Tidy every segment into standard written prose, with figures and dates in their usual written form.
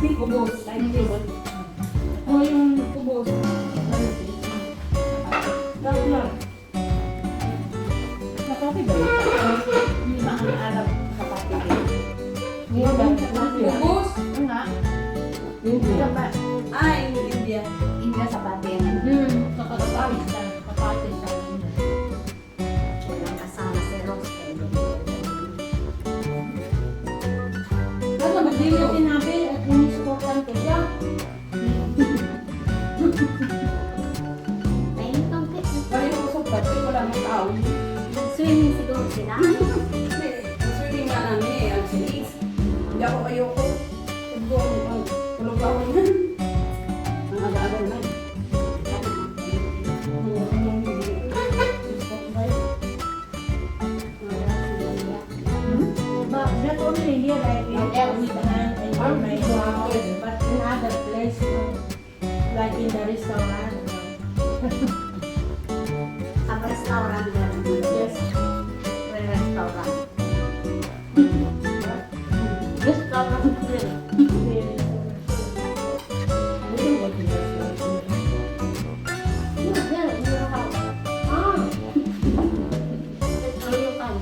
Kubos. Like this. O yung kubos. Dapat lang. Kapatid ba yun? Yung mga Arab kapatid yun. Kubos? Ano nga? India. Ay, India. India sa batin. Kapatid sa kapatid sa India. Walang kasama si Rose. Pero hindi niya sinabi at in-supportan ko siya. Ayun kang Bali ko sa bato, wala mong tao. nag-swimming siguro sila. Kasi, swimming nga namin eh, ang sinis. Hindi ako ayoko. Ang tulog ako yan. Ang aga-aga na. But not only here, like in Amitan and in my house, but in other places, like in the restaurant. Sa restaurant meron dito. Yes. Restaurant. Restaurant here. Yeah, there, in your house. Ah, That's where you come.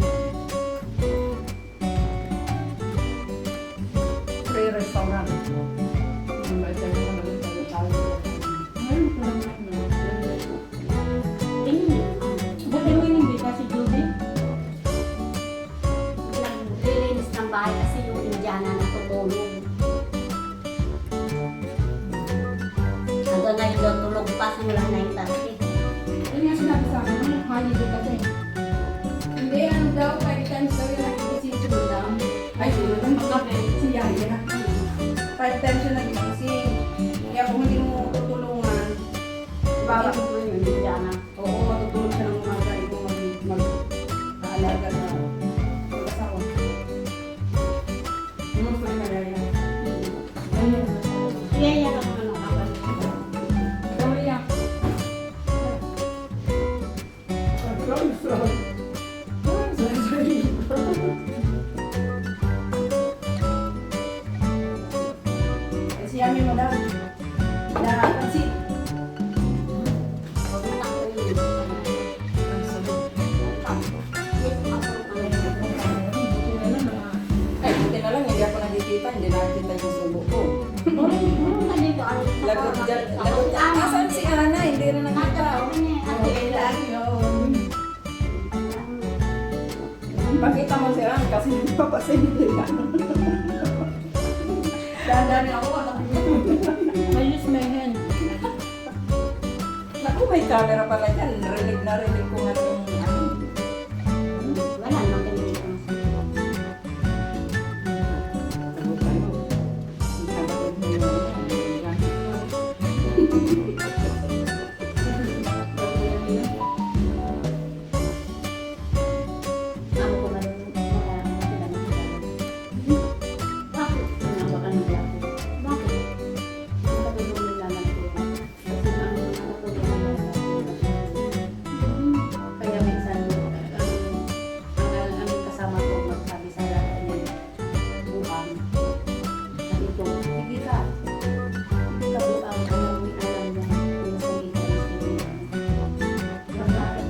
Free restaurant. May tayo na naman tayo. Tingin. but I mean, hindi kasi Judy. Naglilinis ng bahay kasi yung Indiana natutulog. Hanggang ngayon daw tulog pa simulang 9:30. Yun nga sinabi sa akin, ano, holiday kasi. Hindi, ano daw, 5 times daw yung nagigising si Madam. Ay, si Madam, si Yaya. 5 times yung nagigising. Kaya kung hindi mo tutulungan, baba. Bakit mo yung Indiana? Oo, matutulog siya ng umaga, ikaw mag-aalaga sa pag-asawa. Ano pa yung Yaya? Kaya yan ang ano kapag. Sorry, ah. Si Yami mo daw. Pansit. Pupunta ko yun. Ay, buti na lang, hindi ako nakikita, hindi nakikita yung subo ko. Lagot dyan, lagot dyan. Asan si Ana? Hindi rin nakita. Okay lang yun. Pakita mo si Ana kasi nagpapasindi ka. Dandanin ako, I use my hand. naku, may camera pala dyan. Rinig na rinig ko nga yung ano. Wala namang ganito. Sagot tayo. Hindi ka bakit mo yung Ako ko na rin bakit? Bakit? Nakatulong nila ng tulong. Kasi nakatulong nila ng tulong. Kaya minsan, ang aming kasama ko magsabi sa lahat niya, buang. Sabi ko, hindi ka. Hindi ka buang. Alam niya, minsan ikaw is bakit?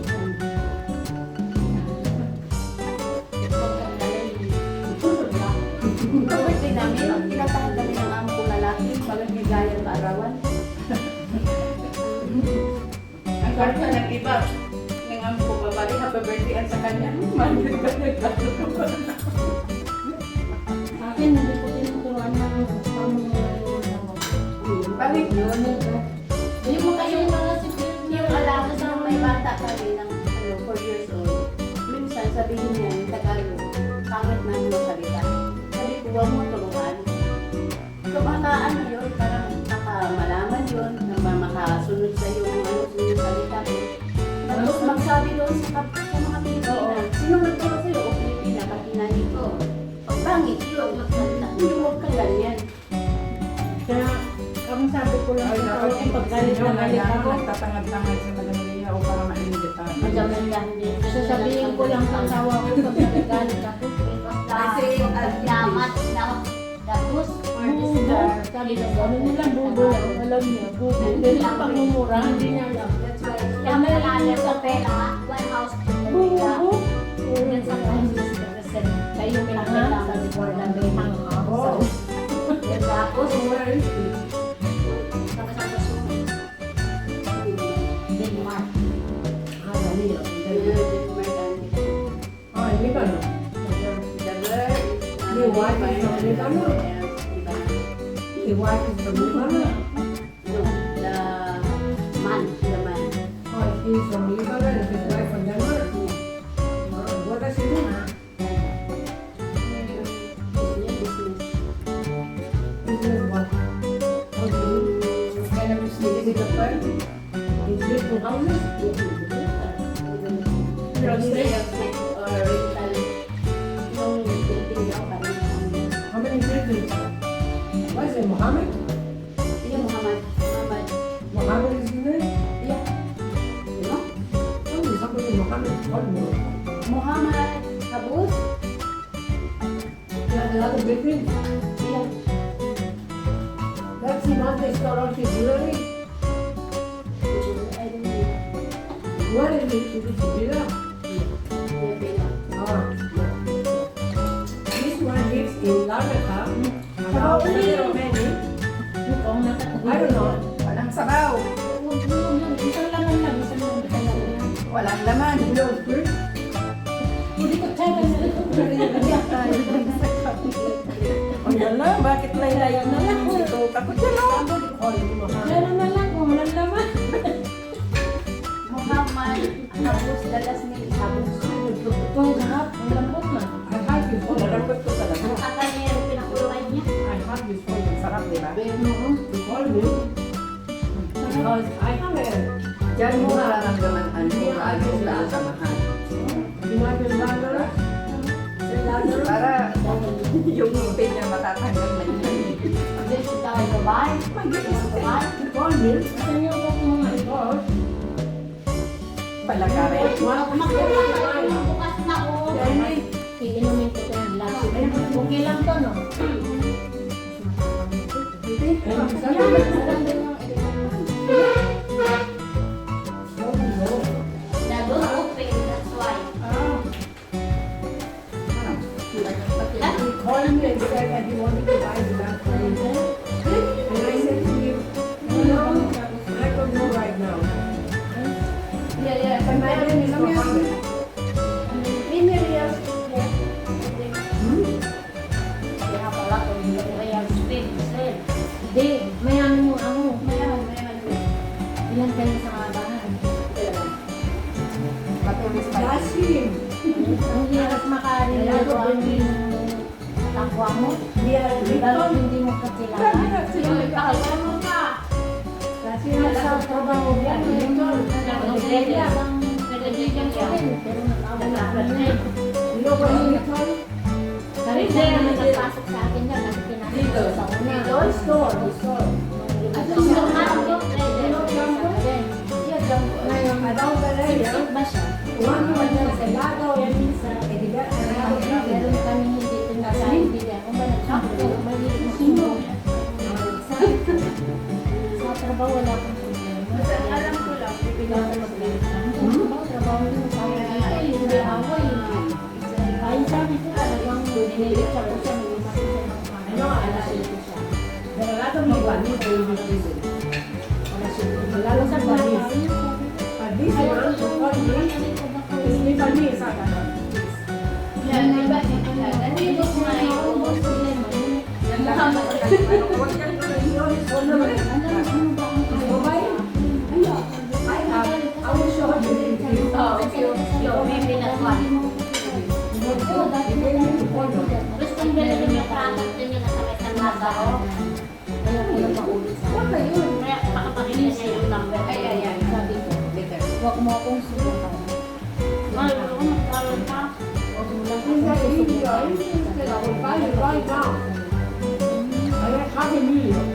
Birthday namin, tinatahan kami ng amo kong lalaki, parang bigayang kaarawan. Ang karta ng iba, ng amo ko babali, happy birthday at sa kanya. Mali ka nagkakaroon. Akin, hindi ko tinuturuan ng pamumuhay mo. Balik yun. Yung mga yung alaga sa may bata kami ng 4 years old, minsan sabihin niya yung Tagalog, pangit na yung salita. Sabi ko, huwag mo turuan. Kabataan yun, parang malaman yun, na makasunod sa iyo kung ano yung salita mo. Tapos magsabi doon sa mga Pilipina, sino magturo sa iyo o Pilipina, katinani ko. Pag pangit yun, magsalita. Hindi huwag kang ganyan. Kaya, ang sabi ko lang sa tao, kung paggalit na galit ako, Nagtatangad-tangad sa Madam Maria o para mainit ka. Maganda hindi. sasabihin ko lang sa asawa ko pag nagagalit ako. Kasi yamat na the goose for the bubo. Sabi ko, ano nila bubo lang. Alam niya, bubo. Hindi lang pangmumura, hindi niya alam. That's why, kaya malalalim sa pera, one house to Bubo. And sometimes it's the reason. Kayo may kailangan for the may hang Oo. Yan tapos, Denmark. Ah, dali yun. Ah, hindi ka no? Si wife is from Lebanon. Oh, he's from Lebanon and his wife from Denmark. Ah, what does he do? Business what? Okay. Kaya naman siya developer. He's building houses? How many buildings? What is it, Mohammed? Mohammed is in there? Oh, somebody Mohammed called me. Muhammad Habus? He has a lot of buildings. Yeah. That's the one they store all his jewelry. I don't know. What is it? Is it villa? Ah. This one lives in Larnaca. About there are many. I don't know. Walang sabaw. Isang laman lang, isang laman. Walang laman. You know, fruit? Hindi ko tsaga sa ito. O yan na, bakit laylayan na lang? Ito, takot yan o. Somebody called me Mohammed. Meron na lang kung walang laman. Muhammad Habus, dalas ni Habus. Ito, sarap. Ang lambot na. I had his phone. Malambot ko talaga. Ang katanero pinakuluan niya. I had his phone. Sarap, di ba? He called me because I have a Diyan mo mararamdaman ang kung gaano ka kamahal. Imagine Lazarus. Say Lazarus. Para yung pain niya matatanggal na yun. This is the babae. Babae. He called me. Saan yung upo mo nga? Because Palagarin. Bukas na ako. Iinumin ko ito yung last. Okay lang to, no? Sarang din yung Don't open, that's why. He called me and said that he wanted to buy the lamp for me. And I said to him, I don't know right now. Yeah. But my name is Mohammed. Kaya pala kung real speed, sir. Hindi, mayaman mo ako. Mayaman. Ilan kayo sa kabahan? Matulis pa That's him. Ang hirap makarito ang takwa mo. Lalo hindi mo kakilala. Pakilala ka. That's him. Sa trabaho mo, Nag-ready siya. pero nag-awal na. You know what he called? Karito na nagpasok sa akin yan kasi pinasok sa una. Store. At gusto nga ako, Ngayon, Around the area. sip ba siya? One was just a lago and minsan. Eh, di ba? Meron kami hindi pinagkaintindihan. Kung ba nagsabi, maliit na sino. Sa trabaho wala akong problema. alam ko lang, Pinasa mag-trabaho. Trabaho mo sa akin. Hindi away. Ay, sabi ko talagang dinilit ako siya. Ano, Alas 7 siya. There are a lot of Libanese who live in prison. Alas 7. Lalo sa Libanese. But this one, who called me, is Libanese. yan, iba. Nandito ko nga yung Muhammad. I will show you the video. May pinatwan. Gusto nyo rin yung product nyo na sa Western Lazaro. Kaya ko lang maulit sa akin. Kaya makapakinig niya yung number. Ay. Sabi ko, huwag mo akong subukan. Magkaroon ka. Huwag mo lang In that akong video, I will buy it right now. I have half a million.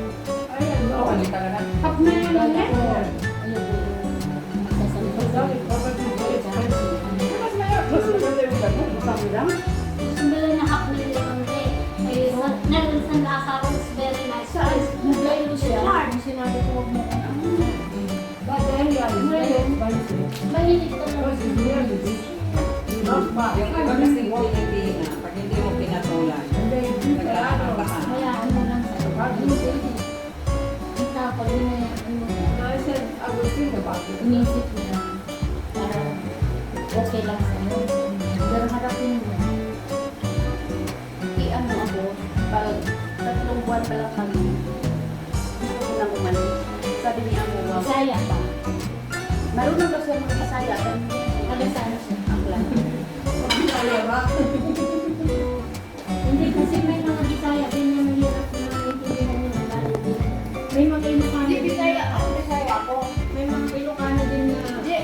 I have no Wali idea. talaga. Pag may Kaya ko, Yeah. magsasalita Because that is probably very expensive. Mas mayroon. Mas maganda yung ganun. gusto nila na half million day. Kaya sa Nelson Lazaro is very nice. Mahilig ka Because it's naman. really big. Not bad. Yung iba kasi hindi na, pag hindi mo pinatulan, And they do that. nagkakaroon. Hayaan mo lang sa hindi. Ang tapos na ano, I said, I will think about it. inisip niya para okay lang sa'yo. Pero harapin mo. I-ano ako, pag 3 buwan pa lang kami, gusto ko nang umalis. Sabi niya ako, wow. Bisaya pa. Marunong daw siya mag-Bisaya. Taga saan siya? Aklan. Kaya ba? Hindi kasi may mga Bisaya din na mahirap na naiintindihan yung ugali din. May mga Ilocano Hindi din. Bisaya ako, Bisaya ako. May mga Ilocano din na Hindi,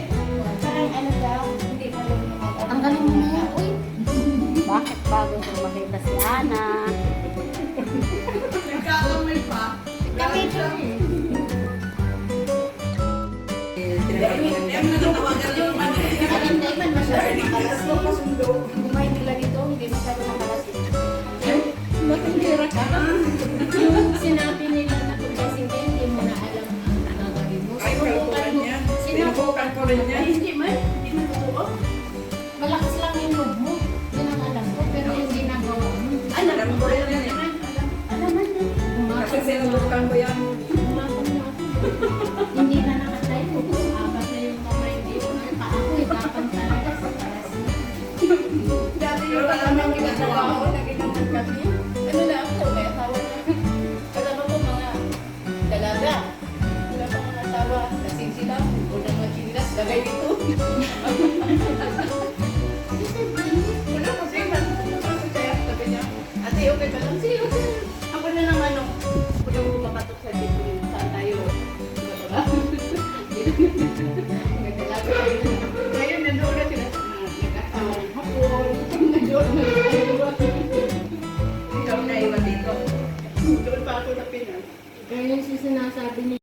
parang ano siya, hindi marunong mag- ang galing mo na yan. Uy! Bakit bago ko makita si Ana? Nagkakamay pa. Kami ito Hindi man masyado makalasin. Kumain nila dito, hindi masyado makalasin. Matindira ka. Yung sinabi nila na pagkasing ka, hindi mo na alam ang gagawin mo. Ay, Sinubukan mo. niya. Sinubukan Sinubukan ko rin niya. Hindi man, hindi man totoo. Malakas lang yung loob mo. Yun ang alam ko, pero yung ginagawa mo. Alam ko rin yan eh. Alam man din. Kasi sinubukan ko yan. Umakot na ako. Hindi na nakatayo. Apat na yung kamay dito ng paa ko. Dapat talaga sa taas. Dati yung palamang ginagawa ko, nag-inom ng kape. Ano na ako, may asawa na. Kasama ko mga dalaga. Wala pa mga asawa, lasing sila. Unang mga chinilas, lagay dito. Wala ko siya, sabi niya, ate, okay ka lang? Sige, okay. Ako na lang ano, ako na pumapatok sa dito, saan tayo. Diba? Nagdalaga tayo. Ngayon, nandoon na sila sa mga nag-asawa ng hapon. Nandoon na sila. Ikaw na iwan dito. Doon pa ako na Pinas. Kaya yung sinasabi ni